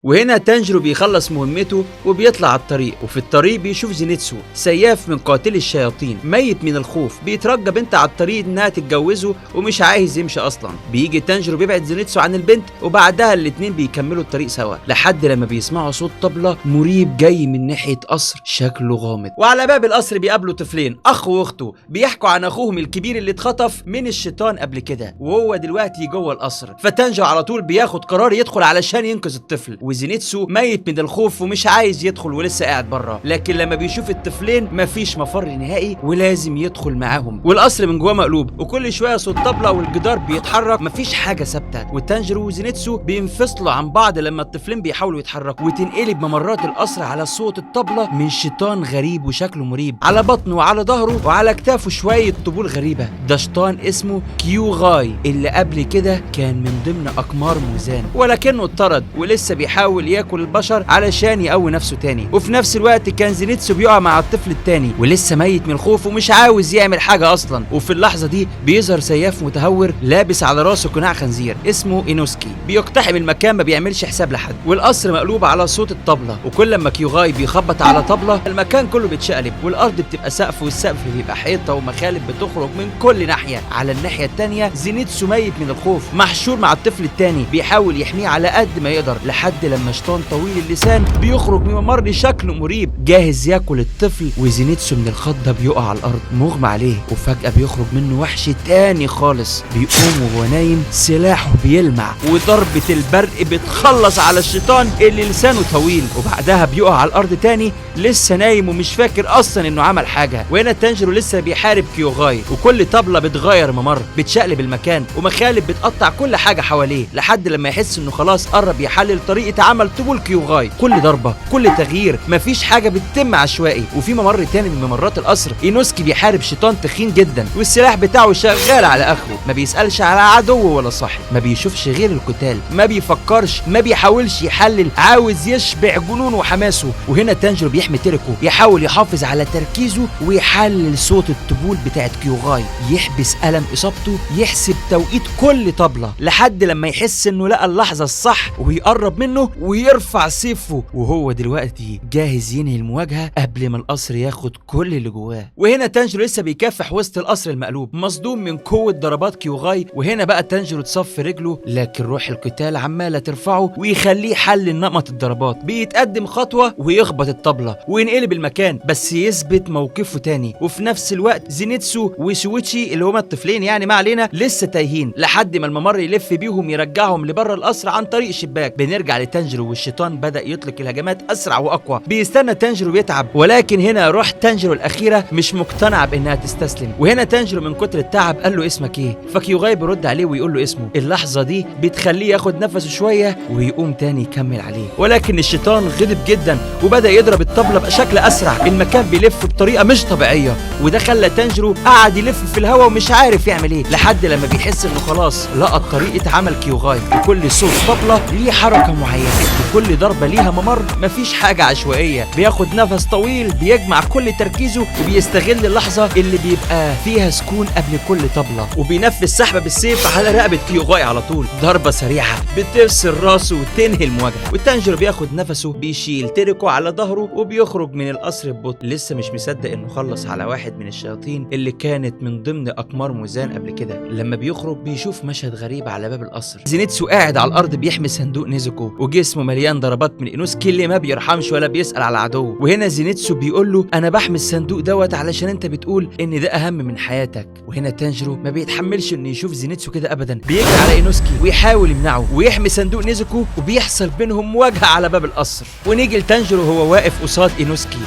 وهنا تانجيرو بيخلص مهمته وبيطلع على الطريق، وفي الطريق بيشوف زينيتسو سياف من قاتل الشياطين ميت من الخوف، بيترجى بنت على الطريق انها تتجوزه ومش عايز يمشي اصلا. بيجي تانجيرو بيبعد زينيتسو عن البنت، وبعدها الاتنين بيكملوا الطريق سوا لحد لما بيسمعوا صوت طبلة مريب جاي من ناحية قصر شكله غامض. وعلى باب القصر بيقابلوا طفلين اخ واخته بيحكوا عن اخوهم الكبير اللي اتخطف من الشيطان قبل كده وهو دلوقتي جوه القصر. فتانجيرو على طول بياخد قرار يدخل علشان ينقذ الطفل، وزينيتسو ميت من الخوف ومش عايز يدخل ولسه قاعد بره، لكن لما بيشوف الطفلين مفيش مفر نهائي ولازم يدخل معاهم. والقصر من جوه مقلوب وكل شويه صوت طبله والجدار بيتحرك، مفيش حاجه ثابته، وتانجيرو وزينيتسو بينفصلوا عن بعض لما الطفلين بيحاولوا يتحركوا، وتنقلب ممرات القصر على صوت الطبله من شيطان غريب وشكله مريب، على بطنه وعلى ظهره وعلى كتافه شويه طبول غريبه. ده شيطان اسمه كيوغاي اللي قبل كده كان من ضمن اقمار موزان، ولكنه اتطرد ولسه بيحاول ياكل البشر علشان يقوي نفسه تاني. وفي نفس الوقت كان زينيتسو بيقع مع الطفل التاني ولسه ميت من الخوف ومش عاوز يعمل حاجه اصلا. وفي اللحظه دي بيظهر سياف متهور لابس على راسه قناع خنزير اسمه اينوسكي، بيقتحم المكان ما بيعملش حساب لحد، والقصر مقلوب على صوت الطبله، وكل لما كيوغاي بيخبط على طبله المكان كله بيتشقلب، والارض بتبقى سقف والسقف بيبقى حيطه ومخالب بتخرج من كل ناحيه. على الناحيه التانيه زينيتسو ميت من الخوف محشور مع الطفل التاني بيحاول يحميه على قد ما يقدر، لحد لما شيطان طويل اللسان بيخرج من ممر شكله مريب جاهز ياكل الطفل، وزينيتسو من الخضه بيقع على الارض مغمى عليه، وفجاه بيخرج منه وحش تاني خالص بيقوم وهو نايم سلاحه بيلمع، وضربه البرق بتخلص على الشيطان اللي لسانه طويل، وبعدها بيقع على الارض تاني لسه نايم ومش فاكر اصلا انه عمل حاجه. وهنا تانجيرو لسه بيحارب كيوغاي، وكل طبله بتغير ممر بتشقلب المكان، ومخالب بتقطع كل حاجه حواليه، لحد لما يحس انه خلاص قرب يحلل طريقه عمل طبول كيوغاي. كل ضربه كل تغيير مفيش حاجه بتتم عشوائي. وفي ممر تاني من ممرات القصر اينوسكي بيحارب شيطان تخين جدا، والسلاح بتاعه شغال على اخره، ما بيسالش على عدو ولا صاحب، ما بيشوفش غير القتال، ما بيفكرش، ما بيحاولش يحلل، عاوز يشبع جنونه وحماسه. وهنا تانجيرو بيحمي تيريكو يحاول يحافظ على تركيزه ويحلل صوت الطبول بتاعت كيوغاي، يحبس ألم إصابته، يحسب توقيت كل طبلة لحد لما يحس انه لقى اللحظة الصح ويقرب منه ويرفع سيفه، وهو دلوقتي جاهز ينهي المواجهة قبل ما القصر ياخد كل اللي جواه. وهنا تانجيرو لسه بيكافح وسط القصر المقلوب مصدوم من قوة ضربات كيوغاي، وهنا بقى تانجيرو اتصف في رجله، لكن روح القتال عمالة ترفعه ويخليه حل نمط الضربات، بيتقدم خطوة ويخبط الطبلة وينقلب المكان بس يثبت موقفه تاني. وفي نفس الوقت زينيتسو وسويتشي اللي هما الطفلين يعني ما علينا لسه تايهين، لحد ما الممر يلف بيهم يرجعهم لبره القصر عن طريق الشباك. بنرجع لتانجيرو والشيطان بدأ يطلق الهجمات اسرع واقوى، بيستنى تانجيرو بيتعب، ولكن هنا روح تانجيرو الاخيره مش مقتنعه بانها تستسلم. وهنا تانجيرو من كتر التعب قال له اسمك ايه؟ فكيوغاي بيرد عليه ويقول له اسمه. اللحظه دي بتخليه ياخد نفسه شويه ويقوم تاني يكمل عليه، ولكن الشيطان غضب جدا وبدأ يضرب الطبله بشكل اسرع، المكان بيلف بطريقه مش طبيعيه، وده خلى تانجيرو قعد يلف في الهواء ومش عارف يعمل ايه، لحد لما بيحس انه خلاص لقى طريقه عمل كيوغاي، وكل صوت طبله ليه حركه معينه، وكل ضربه ليها ممر، مفيش حاجه عشوائيه، بياخد نفس طويل بيجمع كل تركيزه وبيستغل اللحظه اللي بيبقى فيها سكون قبل كل طبله، وبينفذ سحبه بالسيف على رقبه كيوغاي على طول، ضربه سريعه بتفصل راسه وتنهي المواجهه. وتانجيرو بياخد نفسه بيشيل تيريكو على ظهره وبيخرج من القصر ببطء، لسه مش مصدق انه خلص على واحد من الشياطين اللي كانت من ضمن اقمار موزان قبل كده. لما بيخرج بيشوف مشهد غريب على باب القصر، زينيتسو قاعد على الارض بيحمي صندوق نيزوكو وجسمه مليان ضربات من اينوسكي اللي ما بيرحمش ولا بيسال على عدوه. وهنا زينيتسو بيقول له انا بحمي الصندوق دوت علشان انت بتقول ان ده اهم من حياتك. وهنا تانجيرو ما بيتحملش انه يشوف زينيتسو كده ابدا، بيجري على اينوسكي ويحاول يمنعه ويحمي صندوق نيزوكو، وبيحصل بينهم مواجهه على باب القصر. ونيجي لتانجيرو وهو واقف قصاد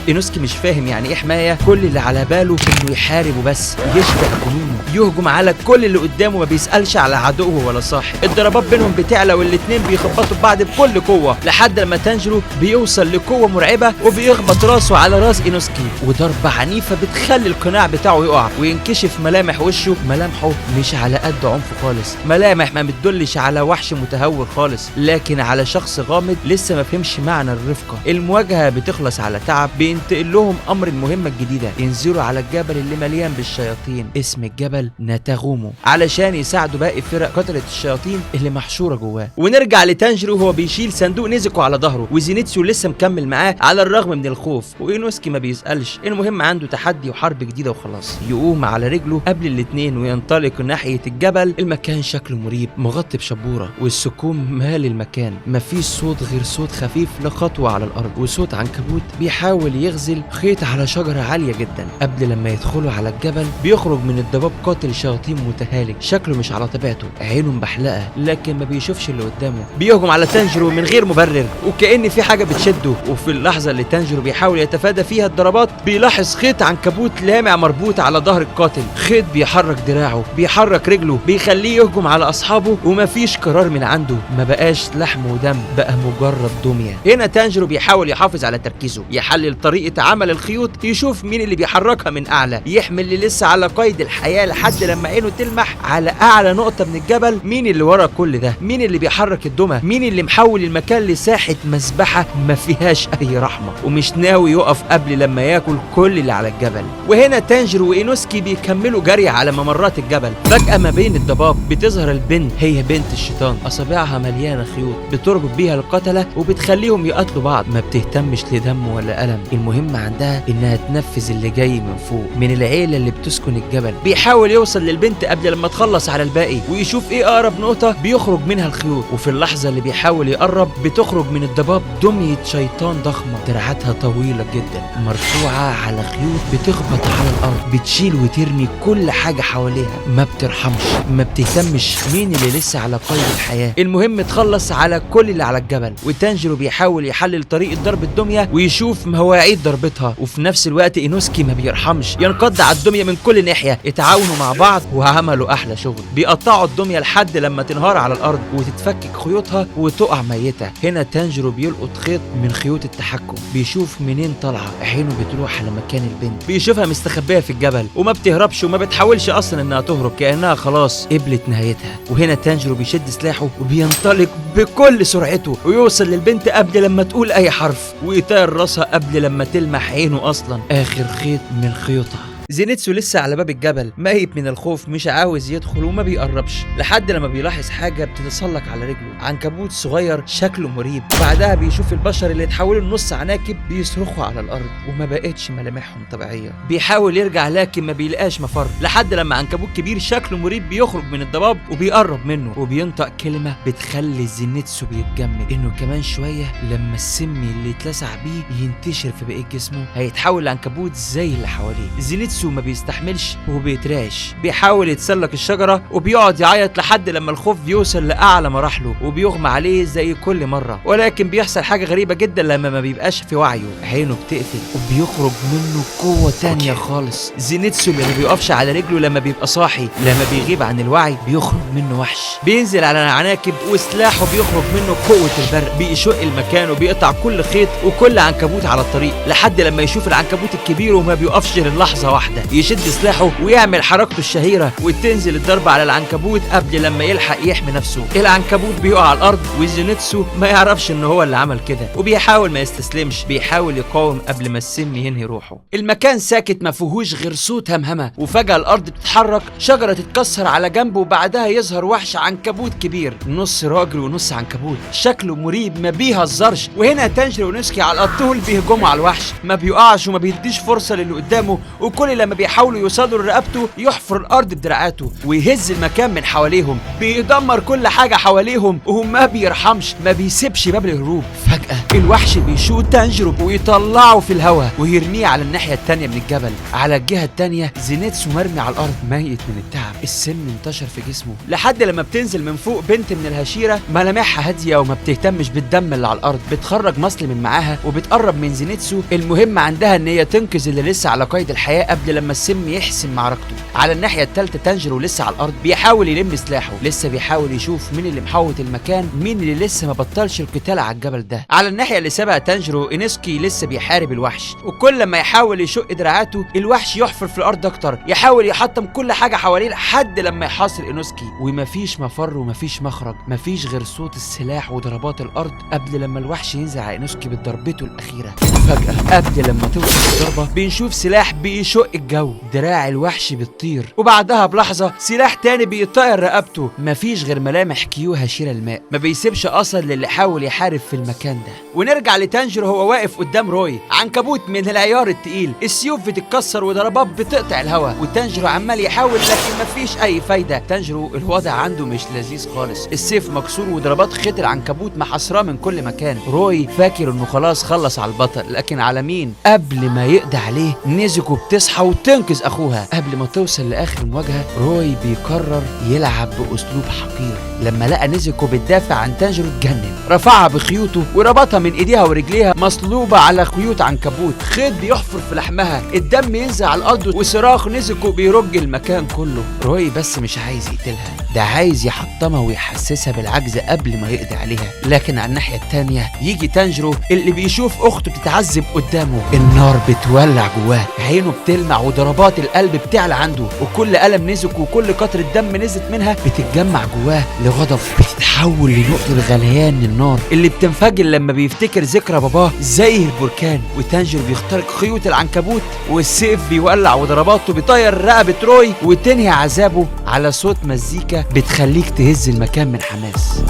اينوسكي مش فاهم يعني ايه حمايه، كل اللي على باله انه يحارب وبس، يشبع جنونه، يهجم على كل اللي قدامه، ما بيسالش على عدوه ولا صاحب. الضربات بينهم بتعلى والاتنين بيخبطوا ببعض بكل قوه، لحد لما تانجيرو بيوصل لقوه مرعبه وبيخبط راسه على راس اينوسكي، وضربه عنيفه بتخلي القناع بتاعه يقع وينكشف ملامح وشه. ملامحه مش على قد عنف خالص، ملامح ما بتدلش على وحش متهور خالص، لكن على شخص غامض لسه ما فهمش معنى الرفقه. المواجهه بتخلص على تعب بينتقل لهم امر المهمه الجديده، ينزلوا على الجبل اللي مليان بالشياطين، اسم الجبل ناتاغومو، علشان يساعدوا باقي فرق قتله الشياطين اللي محشوره جواه. ونرجع لتانجيرو وهو بيشيل صندوق نيزوكو على ظهره، وزينيتسو لسه مكمل معاه على الرغم من الخوف، واينوسكي ما بيسالش، المهم عنده تحدي وحرب جديده وخلاص. يقوم على رجله قبل الاتنين وينطلق ناحيه الجبل. المكان شكله مريب، مغطي بشبوره، والسكوم مال المكان، مفيش صوت غير صوت خفيف لخطوه على الارض، وصوت عنكبوت بيحاول يغزل خيط على شجره عاليه جدا. قبل لما يدخلوا على الجبل بيخرج من الضباب قاتل شياطين متهالك، شكله مش على طبيعته، عينه مبحلقه لكن ما بيشوفش اللي قدامه. بيهجم على تانجيرو من غير مبرر وكأن في حاجه بتشده، وفي اللحظه اللي تانجيرو بيحاول يتفادى فيها الضربات بيلاحظ خيط عنكبوت لامع مربوط على ظهر القاتل. خيط بيحرك دراعه، بيحرك رجله، بيخليه يهجم على اصحابه، ومفيش قرار من عنده، ما بقاش لحم ودم، بقى مجرد دميه. هنا تانجيرو بيحاول يحافظ على تركيزه، يحلل طريقه عمل الخيوط، يشوف مين اللي بيحركها من اعلى، يحمل اللي لسه على قيد الحياه لحد لما عينه تلمح على اعلى نقطه من الجبل. مين اللي ورا كل ده؟ مين اللي بيحرك الدمى؟ مين اللي محول المكان لساحه مذبحه ما فيهاش اي رحمه؟ ومش ناوي يقف قبل لما ياكل كل اللي على الجبل. وهنا تانجيرو واينوسكي بيكملوا جري على ممرات الجبل. فجاه ما بين الضباب بتظهر البنت، هي بنت الشيطان، اصابعها مليانه خيوط بتربط بيها القتله وبتخليهم يقاتلوا بعض، ما بتهتمش لدم ولا الم، المهم عندها انها تنفذ اللي جاي من فوق من العيله اللي بتسكن الجبل. بيحاول يوصل للبنت قبل لما تخلص على الباقي ويشوف ايه اقرب نقطه بيخرج منها الخيوط. وفي اللحظه اللي بيحاول يقرب بتخرج من الضباب دميه شيطان ضخمه، دراعاتها طويله جدا مرفوعه على خيوط بتخبط على الارض، بتشيل وترمي كل حاجه حواليها، ما بترحمش، ما بتهتمش مين اللي لسه على قيد الحياه، المهم تخلص على كل اللي على الجبل. وتانجيرو بيحاول يحلل طريقه ضرب الدميه ويشوف مواعيد ضربتها، وفي نفس الوقت اينوسكي ما بيرحمش، ينقض على الدميه من كل ناحيه. اتعاونوا مع بعض وعملوا احلى شغل، بيقطعوا الدميه لحد لما تنهار على الارض وتتفكك خيوطها وتقع ميته. هنا تانجيرو بيلقط خيط من خيوط التحكم، بيشوف منين طالعه، عينه بتروح على مكان البنت، بيشوفها مستخبيه في الجبل وما بتهربش وما بتحاولش اصلا انها تهرب، كانها خلاص قبلت نهايتها. وهنا تانجيرو بيشد سلاحه وبينطلق بكل سرعته ويوصل للبنت قبل لما تقول اي حرف، ويطير راسها قبل لما تلمح عينه اصلا اخر خيط من خيوطها. زينيتسو لسه على باب الجبل ميت من الخوف، مش عاوز يدخل وما بيقربش لحد لما بيلاحظ حاجه بتتسلق على رجله، عنكبوت صغير شكله مريب. بعدها بيشوف البشر اللي اتحولوا لنص عناكب بيصرخوا على الارض وما بقتش ملامحهم طبيعيه. بيحاول يرجع لكن ما بيلاقاش مفر لحد لما عنكبوت كبير شكله مريب بيخرج من الضباب وبيقرب منه وبينطق كلمه بتخلي زينيتسو بيتجمد، انه كمان شويه لما السم اللي اتلسع بيه ينتشر في بقيه جسمه هيتحول لعنكبوت زي اللي حواليه. زينيتسو ما بيستحملش وبيترعش، بيحاول يتسلق الشجره وبيقعد يعيط لحد لما الخوف بيوصل لاعلى مراحله وبيغمى عليه زي كل مره. ولكن بيحصل حاجه غريبه جدا لما ما بيبقاش في وعيه، عينه بتقفل وبيخرج منه قوه تانية خالص. زينيتسو اللي ما بيقفش على رجله لما بيبقى صاحي، لما بيغيب عن الوعي بيخرج منه وحش، بينزل على العناكب وسلاحه بيخرج منه قوه البرق، بيشق المكان وبيقطع كل خيط وكل عنكبوت على الطريق لحد لما يشوف العنكبوت الكبير وما بيقفش غير لحظه واحده، يشد سلاحه ويعمل حركته الشهيره وتنزل الضربه على العنكبوت قبل لما يلحق يحمي نفسه. العنكبوت بيقع على الارض وزينيتسو ما يعرفش ان هو اللي عمل كده، وبيحاول ما يستسلمش، بيحاول يقاوم قبل ما السم ينهي روحه. المكان ساكت ما فيهوش غير صوت همهمه، وفجاه الارض بتتحرك، شجره تتكسر على جنب، وبعدها يظهر وحش عنكبوت كبير، نص راجل ونص عنكبوت، شكله مريب ما بيهزرش. وهنا تانجيرو ونسكي على الطول بيهجموا على الوحش، ما بيقعش وما بيديش فرصه للي قدامه، وكل لما بيحاولوا يوصلوا لرقبته يحفر الارض بدراعاته ويهز المكان من حواليهم، بيدمر كل حاجه حواليهم وهو ما بيرحمش، ما بيسيبش باب الهروب. فجاه الوحش بيشوط تانجيرو ويطلعه في الهواء ويرميه على الناحيه التانيه من الجبل. على الجهه التانيه زينيتسو مرمي على الارض ميت من التعب، السم انتشر في جسمه لحد لما بتنزل من فوق بنت من الهشيره ملامحها هاديه وما بتهتمش بالدم اللي على الارض، بتخرج مصل من معاها وبتقرب من زينيتسو، المهم عندها ان هي تنقذ اللي لسه على قيد الحياه قبل لما السم يحسم معركته. على الناحيه الثالثه تانجيرو لسه على الارض بيحاول يلم سلاحه، لسه بيحاول يشوف مين اللي محوط المكان، مين اللي لسه ما بطلش القتال على الجبل ده، على الناحيه اللي سابها تانجيرو، انوسكي لسه بيحارب الوحش، وكل ما يحاول يشق دراعاته الوحش يحفر في الارض اكتر، يحاول يحطم كل حاجه حواليه لحد لما يحاصر انوسكي، ومفيش مفر ومفيش مخرج، مفيش غير صوت السلاح وضربات الارض قبل لما الوحش ينزل على انوسكي بضربته الاخيره. فجاه قبل لما توصل الضربه بنشوف سلاح بيشق الجو، دراع الوحش بتطير، وبعدها بلحظه سلاح تاني بيطير رقبته، مفيش غير ملامح كيو هشير الماء، ما بيسيبش اثر للي حاول يحارب في المكان ده. ونرجع لتانجيرو وهو واقف قدام روي، عنكبوت من العيار التقيل، السيوف بتتكسر وضربات بتقطع الهواء، وتانجيرو عمال يحاول لكن مفيش اي فايده. تانجيرو الوضع عنده مش لذيذ خالص، السيف مكسور وضربات خيط العنكبوت محاصراه من كل مكان. روي فاكر انه خلاص خلص على البطل، لكن على مين؟ قبل ما يقضي عليه نيزوكو بتصحى وتنقذ اخوها. قبل ما توصل لاخر المواجهه روي بيقرر يلعب باسلوب حقير، لما لقى نيزوكو بتدافع عن تانجيرو اتجنن، رفعها بخيوطه وربطها من ايديها ورجليها مصلوبه على خيوط عنكبوت، خيط بيحفر في لحمها، الدم ينزل على الارض وصراخ نيزوكو بيرج المكان كله. روي بس مش عايز يقتلها، ده عايز يحطمها ويحسسها بالعجز قبل ما يقضي عليها. لكن على الناحيه التانيه يجي تانجيرو اللي بيشوف اخته بتتعذب قدامه، النار بتولع جواه، عينه بتلمع وضربات القلب بتعلى عنده، وكل ألم نيزوكو وكل قطرة دم نزلت منها بتتجمع جواه لغضب، بتتحول لنقطة غليان من النار اللي بتنفجر لما بيفتكر ذكرى باباه زي البركان. وتانجيرو بيخترق خيوط العنكبوت والسيف بيولع وضرباته بيطير رقبة روي وتنهي عذابه على صوت مزيكا بتخليك تهز المكان من حماس.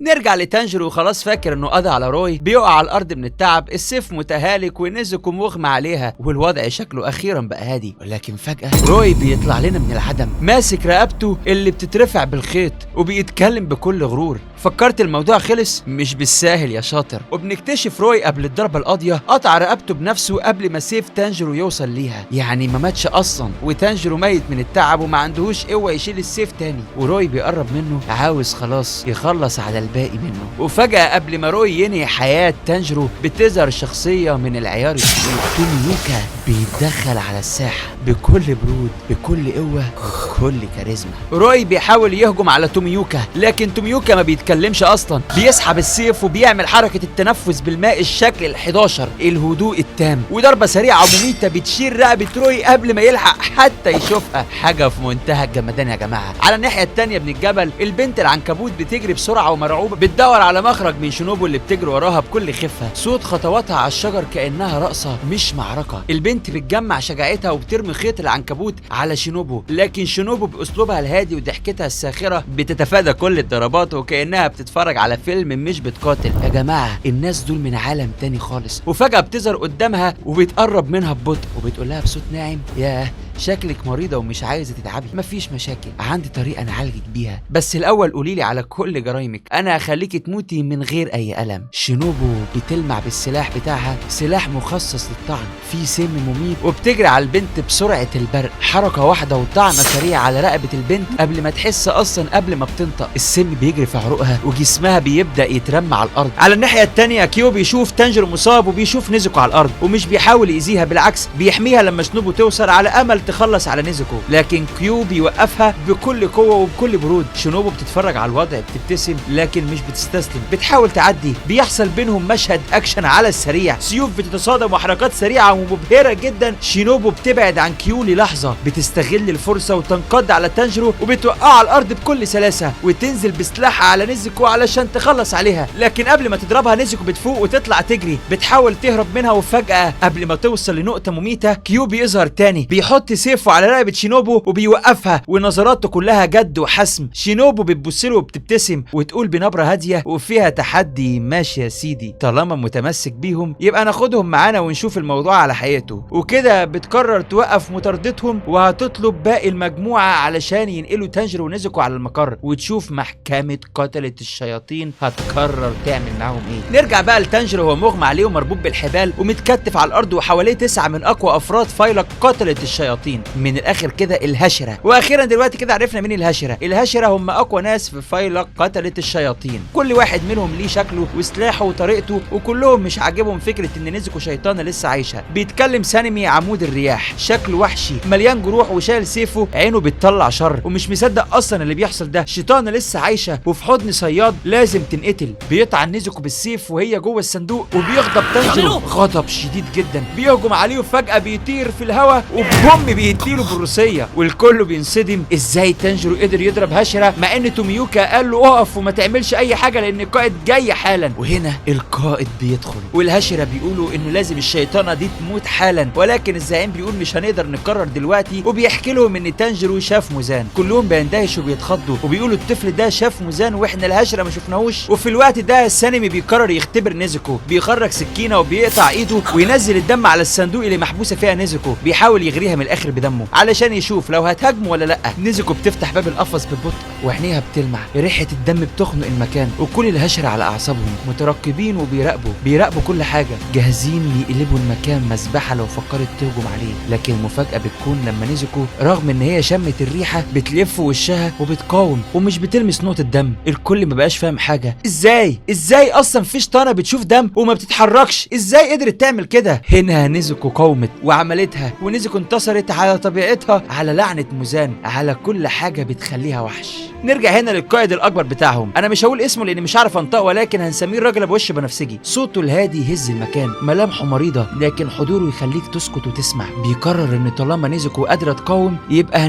نرجع لتانجيرو وخلاص فاكر انه قضى على روي، بيقع على الارض من التعب، السيف متهالك ونيزوكو مغمى عليها، والوضع شكله اخيرا بقى هادي. ولكن فجأة روي بيطلع لنا من العدم ماسك رقبته اللي بتترفع بالخيط وبيتكلم بكل غرور. فكرت الموضوع خلص؟ مش بالساهل يا شاطر. وبنكتشف روي قبل الضربة القاضية قطع رقبته بنفسه قبل ما سيف تانجيرو يوصل ليها، يعني ما ماتش اصلا، وتانجيرو ميت من التعب وما عندهوش قوة يشيل السيف تاني، وروي بيقرب منه عاوز خلاص يخلص على الباقي منه. وفجأة قبل ما روي ينهي حياة تانجيرو بتظهر شخصية من العيار التقيل، توميوكا بيتدخل على الساحة بكل برود بكل قوة وكل كاريزما. روي بيحاول يهجم على توميوكا، لكن توميوكا ما بيتكلمش اصلا، بيسحب السيف وبيعمل حركة التنفس بالماء الشكل ال11، الهدوء التام، وضربة سريعة ومميتة بتشيل رقبة روي قبل ما يلحق حتى يشوفها. حاجة في منتهى الجمدان يا جماعة. على الناحية التانية من الجبل البنت العنكبوت بتجري بسرعة ومرعوبة، بتدور على مخرج من شينوبو اللي بتجري وراها بكل خفة، صوت خطواتها على الشجر كأنها رقصة مش معركة. البنت بتجمع شجاعتها وبترمي خيط العنكبوت على شينوبو، لكن شينوبو بأسلوبها الهادي وضحكتها الساخرة بتتفادى كل الضربات وكأنها بتتفرج على فيلم مش بتقاتل. يا جماعة الناس دول من عالم تاني خالص. وفجأة بتظهر قدامها وبتقرب منها ببطء وبتقولها بصوت ناعم، ياه شكلك مريضة ومش عايزة تتعبي، مفيش مشاكل، عندي طريقة نعالجك بيها، بس الأول قوليلي على كل جرايمك، أنا هخليكي تموتي من غير أي ألم. شينوبو بتلمع بالسلاح بتاعها، سلاح مخصص للطعن فيه سم مميت، وبتجري على البنت بسرعة البرق، حركة واحدة وطعنة سريعة على رقبة البنت قبل ما تحس أصلا، قبل ما بتنطق السم بيجري في عروقها وجسمها بيبدأ يترمى على الأرض. على الناحية التانية كيو بيشوف تانجيرو مصاب وبيشوف نيزوكو على الأرض، ومش بيحاول يأذيها، بالعكس بيحميها لما شينوبو توصل على أمل تخلص على نيزوكو، لكن كيو بيوقفها بكل قوة وبكل برود. شينوبو بتتفرج على الوضع بتبتسم لكن مش بتستسلم، بتحاول تعدي. بيحصل بينهم مشهد أكشن على السريع، سيوف بتتصادم وحركات سريعة ومبهرة جدا. شينوبو بتبعد عن كيو للحظة، بتستغل الفرصة وتنقض على تانجيرو وبتوقعه على الأرض بكل سلاسة، وتنزل بسلاحها على نيزوكو علشان تخلص عليها، لكن قبل ما تضربها نيزوكو بتفوق وتطلع تجري، بتحاول تهرب منها. وفجأة قبل ما توصل لنقطة مميتة كيو بيظهر تاني، بيحط سيفه على رقبة شينوبو وبيوقفها، ونظراته كلها جد وحسم. شينوبو بتبصله وبتبتسم وتقول بنبرة هادية وفيها تحدي، ماشي يا سيدي طالما متمسك بيهم يبقى ناخدهم معانا ونشوف الموضوع على حقيقته. وكده بتقرر توقف مطاردتهم وهتطلب باقي المجموعة علشان ينقلوا تانجيرو ونيزوكو على المقر، وتشوف محكمة قتلة الشياطين هتقرر تعمل معاهم ايه. نرجع بقى لتانجيرو وهو مغمى عليه ومربوط بالحبال ومتكتف على الارض، وحواليه 9 من اقوى افراد فايلق قتلة الشياطين. الشياطين، من الاخر كده الهشره. واخيرا دلوقتي كده عرفنا مين الهشره. الهشره هم اقوى ناس في فيلق قتله الشياطين، كل واحد منهم ليه شكله وسلاحه وطريقته، وكلهم مش عاجبهم فكره ان نيزوكو شيطانه لسه عايشه. بيتكلم سانمي عمود الرياح، شكله وحشي مليان جروح وشايل سيفه، عينه بتطلع شر ومش مصدق اصلا اللي بيحصل ده. شيطانه لسه عايشه وفي حضن صياد لازم تنقتل. بيطعن نيزوكو بالسيف وهي جوه الصندوق، وبيغضب تانجيرو غضب شديد جدا، بيهجم عليه وفجاه بيطير في الهواء وبوم بيديله بالروسيه، والكل بينصدم ازاي تانجيرو قدر يضرب هشره مع ان توميوكا قال له اقف وما تعملش اي حاجه لان القائد جاي حالا. وهنا القائد بيدخل والهشره بيقولوا انه لازم الشيطانه دي تموت حالا، ولكن الزعيم بيقول مش هنقدر نقرر دلوقتي، وبيحكي لهم ان تانجيرو شاف موزان. كلهم بيندهشوا وبيتخضوا وبيقولوا الطفل ده شاف موزان واحنا الهشره ما شفناهوش. وفي الوقت ده سانمي بيقرر يختبر نيزوكو، بيخرج سكينه وبيقطع ايده وينزل الدم على الصندوق اللي محبوسه فيها نيزوكو، بيحاول يغريها من الاخر بدمه علشان يشوف لو هتهاجمه ولا لا. نيزوكو بتفتح باب القفص ببطء وعينيها بتلمع، ريحه الدم بتخنق المكان، وكل الهشره على اعصابهم مترقبين وبيراقبوا كل حاجه، جاهزين يقلبوا المكان مذبحه لو فكرت تهجم عليه. لكن المفاجاه بتكون لما نيزوكو رغم ان هي شمت الريحه بتلف وشها وبتقاوم ومش بتلمس نقطه دم. الكل ما بقاش فاهم حاجه، ازاي اصلا في شيطانه بتشوف دم وما بتتحركش؟ ازاي قدرت تعمل كده؟ هنا نيزوكو قاومت وعملتها، ونيزوكو انتصرت على طبيعتها، على لعنه موزان، على كل حاجه بتخليها وحش. نرجع هنا للقائد الاكبر بتاعهم، انا مش هقول اسمه لاني مش عارف انطقه، ولكن هنسميه الراجل ابو وش بنفسجي. صوته الهادي يهز المكان، ملامحه مريضه لكن حضوره يخليك تسكت وتسمع. بيقرر ان طالما نيزوكو قادره تقاوم يبقى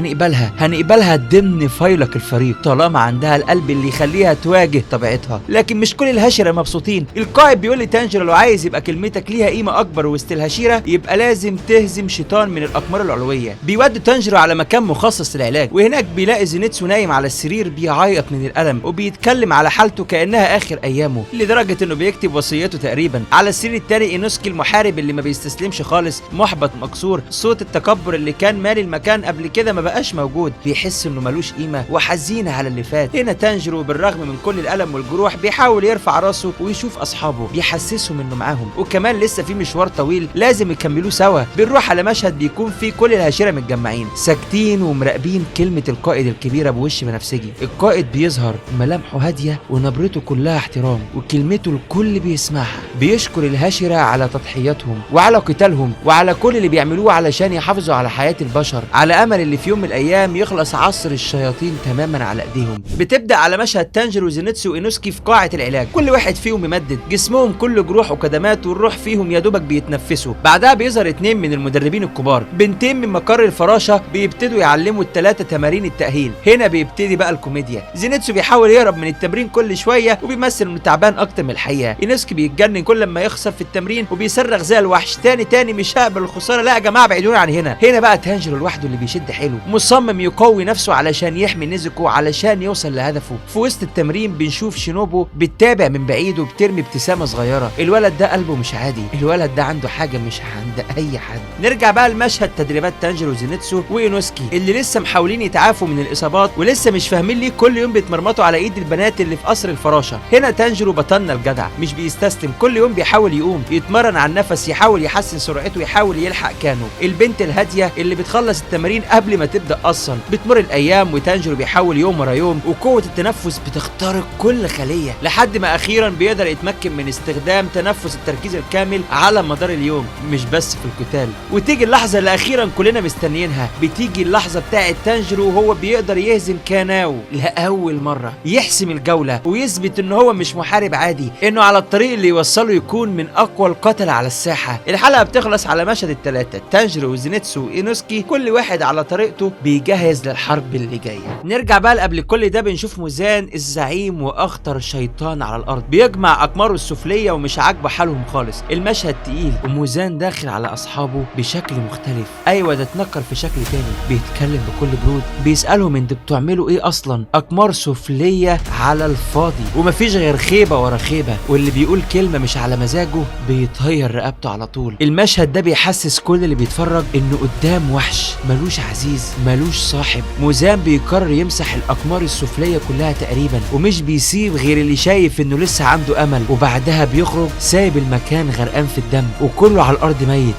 هنقبلها ضمن فيلق الفريق، طالما عندها القلب اللي يخليها تواجه طبيعتها. لكن مش كل الهشره مبسوطين. القائد بيقول لتانجيرو لو عايز يبقى كلمتك ليها قيمه اكبر وسط الهشيره يبقى لازم تهزم شيطان من الاقمار العلويه. بيودي تانجيرو على مكان مخصص للعلاج، وهناك بيلاقي زينيتسو نايم على السرير بيعيط من الالم وبيتكلم على حالته كانها اخر ايامه، لدرجه انه بيكتب وصيته تقريبا. على السرير التاني اينوسكي المحارب اللي ما بيستسلمش خالص، محبط مكسور، صوت التكبر اللي كان مالي المكان قبل كده ما بقاش موجود، بيحس انه ملوش قيمه وحزين على اللي فات. هنا تانجيرو بالرغم من كل الالم والجروح بيحاول يرفع راسه ويشوف اصحابه، بيحسسهم انه معاهم وكمان لسه في مشوار طويل لازم يكملوه سوا. بنروح على مشهد بيكون فيه كل الهشيره متجمعين ساكتين ومراقبين كلمه القائد الكبير ابو وش بنفسجي. القائد بيظهر ملامحه هاديه ونبرته كلها احترام، وكلمته الكل بيسمعها. بيشكر الهشيره على تضحياتهم وعلى قتالهم وعلى كل اللي بيعملوه علشان يحافظوا على حياه البشر، على امل اللي في يوم من الايام يخلص عصر الشياطين تماما على ايديهم. بتبدا على مشهد تانجيرو وزينيتسو واينوسكي في قاعه العلاج، كل واحد فيهم ممدد جسمهم كله جروح وكدمات، والروح فيهم يا دوبك بيتنفسوا. بعدها بيظهر 2 من المدربين الكبار، بنتين من مقر الفراشه، بيبتدوا يعلموا ال3 تمارين التاهيل. هنا بيبتدي بقى الكوميديا. زينيتسو بيحاول يهرب من التمرين كل شويه وبيمثل انه تعبان اكتر من الحقيقه. اينوسكي بيتجنن كل ما يخسر في التمرين وبيصرخ زي الوحش، تاني مش هقبل الخساره، لا يا جماعه بعيدوني عن هنا بقى تانجيرو لوحده اللي بيشد حيله، مصمم يقوي نفسه علشان يحمي نيزوكو علشان يوصل لهدفه. في وسط التمرين بنشوف شينوبو بتتابع من بعيد وبترمي ابتسامه صغيره. الولد ده قلبه مش عادي، الولد ده عنده حاجه مش عند اي حد. نرجع بقى لمشهد تدريبات تانجيرو وزينيتسو واينوسكي اللي لسه محاولين يتعافوا من الاصابات ولسه مش فاهمين ليه كل يوم بيتمرمطوا على ايد البنات اللي في قصر الفراشه. هنا تانجيرو بطلنا الجدع مش بيستسلم، كل يوم بيحاول يقوم يتمرن على النفس، يحاول يحسن سرعته، يحاول يلحق كانو. البنت الهاديه اللي بتخلص التمارين قبل ما تبدا اصلا. بتمر الايام وتانجيرو بيحاول يوم ورا يوم، وقوه التنفس بتخترق كل خليه لحد ما اخيرا بيقدر يتمكن من استخدام تنفس التركيز الكامل على مدار اليوم مش بس في القتال. وتيجي اللحظه اللي اخيرا كلنا مستنيينها، بتيجي اللحظه بتاعه تانجيرو وهو بيقدر يهزم كاناو لاول مره، يحسم الجوله ويثبت ان هو مش محارب عادي، انه على الطريق اللي يوصله يكون من اقوى القتله على الساحه. الحلقه بتخلص على مشهد ال3 تانجيرو وزينيتسو واينوسكي كل واحد على طريقته بيجهز للحرب اللي جايه. نرجع بقى قبل كل ده بنشوف موزان الزعيم واخطر شيطان على الارض بيجمع اقماره السفليه ومش عاجبه حالهم خالص. المشهد تقيل وموزان داخل على اصحابه بشكل مختلف، ايوه ده اتنكر في شكل تاني، بيتكلم بكل برود، بيسالهم انتوا بتعملوا ايه اصلا؟ اقمار سفليه على الفاضي ومفيش غير خيبه ورا خيبه، واللي بيقول كلمه مش على مزاجه بيطير رقبته على طول. المشهد ده بيحسس كل اللي بيتفرج انه قدام وحش ملوش عزيز ملوش صاحب. موزان بيقرر يمسح الاقمار السفليه كلها تقريبا ومش بيسيب غير اللي شايف انه لسه عنده امل، وبعدها بيخرج سايب المكان غرقان في الدم وكله على الارض ميت.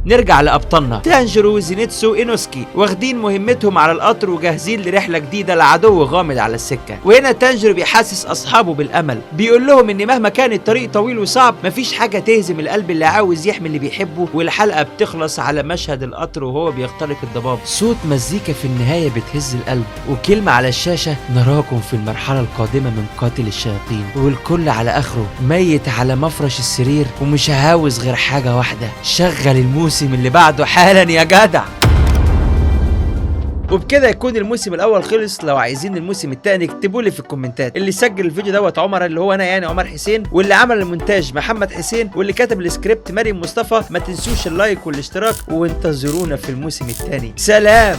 نرجع لابطالنا تانجيرو وزينيتسو اينوسكي واخدين مهمتهم على القطر وجاهزين لرحله جديده لعدو غامض على السكه. وهنا تانجيرو بيحسس اصحابه بالامل، بيقول لهم ان مهما كان الطريق طويل وصعب مفيش حاجه تهزم القلب اللي عاوز يحمي اللي بيحبه. والحلقه بتخلص على مشهد القطر وهو بيخترق الضباب، صوت مزيكا في النهايه بتهز القلب، وكلمه على الشاشه: نراكم في المرحله القادمه من قاتل الشياطين. والكل على اخره ميت على مفرش السرير ومش عاوز غير حاجه واحده: شغل الموسم اللي بعده حالا يا جدع. وبكده يكون الموسم الاول خلص. لو عايزين الموسم الثاني اكتبوا لي في الكومنتات. اللي سجل الفيديو دوت عمر، اللي هو انا يعني عمر حسين، واللي عمل المونتاج محمد حسين، واللي كتب السكريبت مريم مصطفى. ما تنسوش اللايك والاشتراك، وانتظرونا في الموسم الثاني. سلام.